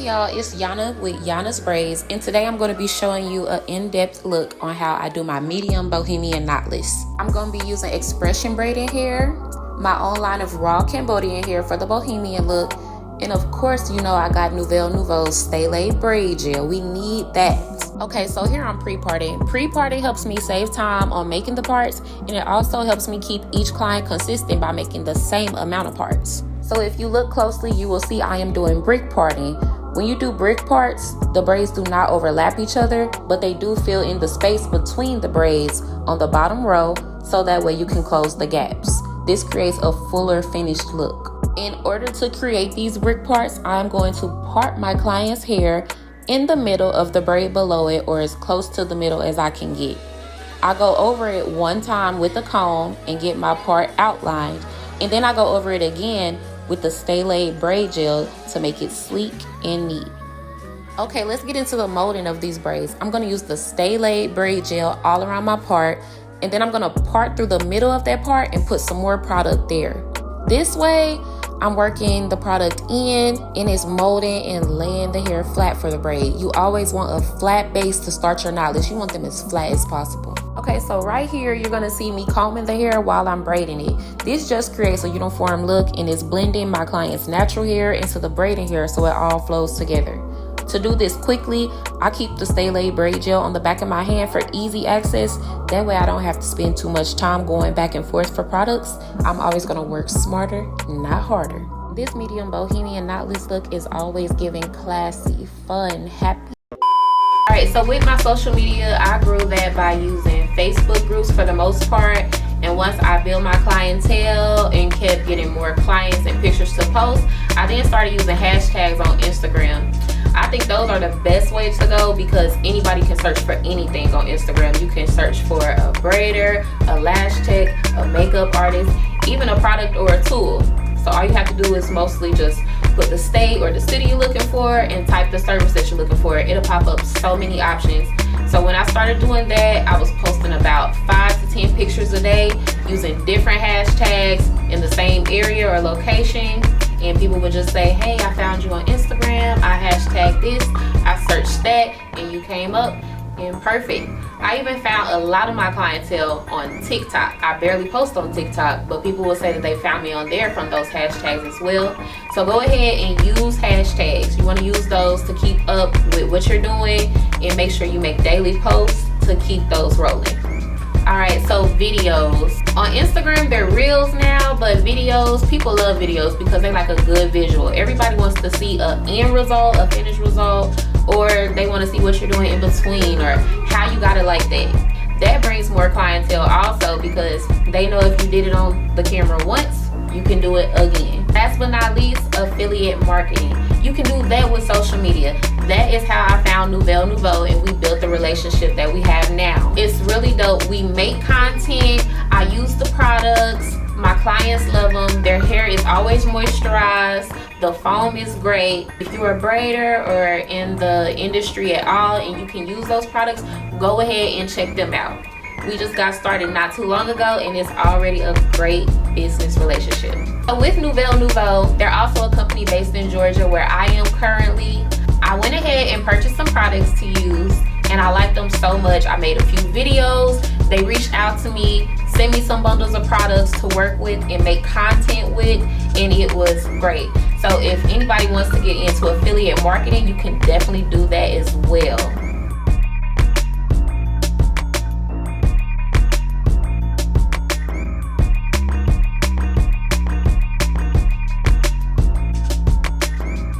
y'all, it's Yanna with Yanna's Braids, and today I'm going to be showing you an in-depth look on how I do my medium Bohemian knotless. I'm going to be using expression braiding hair, my own line of raw Cambodian hair for the Bohemian look, and of course, you know I got Nouveau's Stay Laid Braid Gel. We need that. Okay, so here I'm pre-parting. Pre-parting helps me save time on making the parts, and it also helps me keep each client consistent by making the same amount of parts. So if you look closely, you will see I am doing brick parting. When you do brick parts, the braids do not overlap each other, but they do fill in the space between the braids on the bottom row, so that way you can close the gaps. This creates a fuller finished look. In order to create these brick parts, I'm going to part my client's hair in the middle of the braid below it, or as close to the middle as I can get. I go over it one time with a comb and get my part outlined, and then I go over it again with the Stay Laid Braid Gel to make it sleek and neat. Okay, let's get into the molding of these braids. I'm gonna use the Stay Laid Braid Gel all around my part, and then I'm gonna part through the middle of that part and put some more product there. This way, I'm working the product in, and it's molding and laying the hair flat for the braid. You always want a flat base to start your knotless. You want them as flat as possible. Okay, so right here, you're gonna see me combing the hair while I'm braiding it. This just creates a uniform look, and it's blending my client's natural hair into the braiding hair so it all flows together. To do this quickly, I keep the Stay Laid Braid Gel on the back of my hand for easy access. That way I don't have to spend too much time going back and forth for products. I'm always gonna work smarter, not harder. This medium Bohemian knotless look is always giving classy, fun, happy. Alright, so with my social media, I grew that by using Facebook groups for the most part. And once I built my clientele and kept getting more clients and pictures to post, I then started using hashtags on Instagram. I think those are the best ways to go because anybody can search for anything on Instagram. You can search for a braider, a lash tech, a makeup artist, even a product or a tool. So all you have to do is mostly just put the state or the city you're looking for and type the service that you're looking for. It'll pop up so many options. So when I started doing that, I was posting about 5 to 10 pictures a day using different hashtags in the same area or location. And people would just say, hey, I found you on Instagram, I hashtagged this, I searched that, and you came up, and perfect. I even found a lot of my clientele on TikTok. I barely post on TikTok, but people will say that they found me on there from those hashtags as well. So go ahead and use hashtags. You want to use those to keep up with what you're doing and make sure you make daily posts to keep those rolling. Alright, so videos. On Instagram, they're reels now, but videos, people love videos because they like a good visual. Everybody wants to see an end result, a finished result, or they want to see what you're doing in between or how you got it like that. That brings more clientele also because they know if you did it on the camera once, you can do it again. Last but not least, affiliate marketing. You can do that with social media. That is how I found Nouveau, and we built the relationship that we have now. It's really dope. We make content, I use the products, my clients love them, their hair is always moisturized, the foam is great. If you're a braider or in the industry at all and you can use those products, go ahead and check them out. We just got started not too long ago and it's already a great business relationship. So with Nouveau, they're also a company based in Georgia where I am currently. I went ahead and purchased some products to use and I liked them so much. I made a few videos. They reached out to me, sent me some bundles of products to work with and make content with, and it was great. So if anybody wants to get into affiliate marketing, you can definitely do that as well.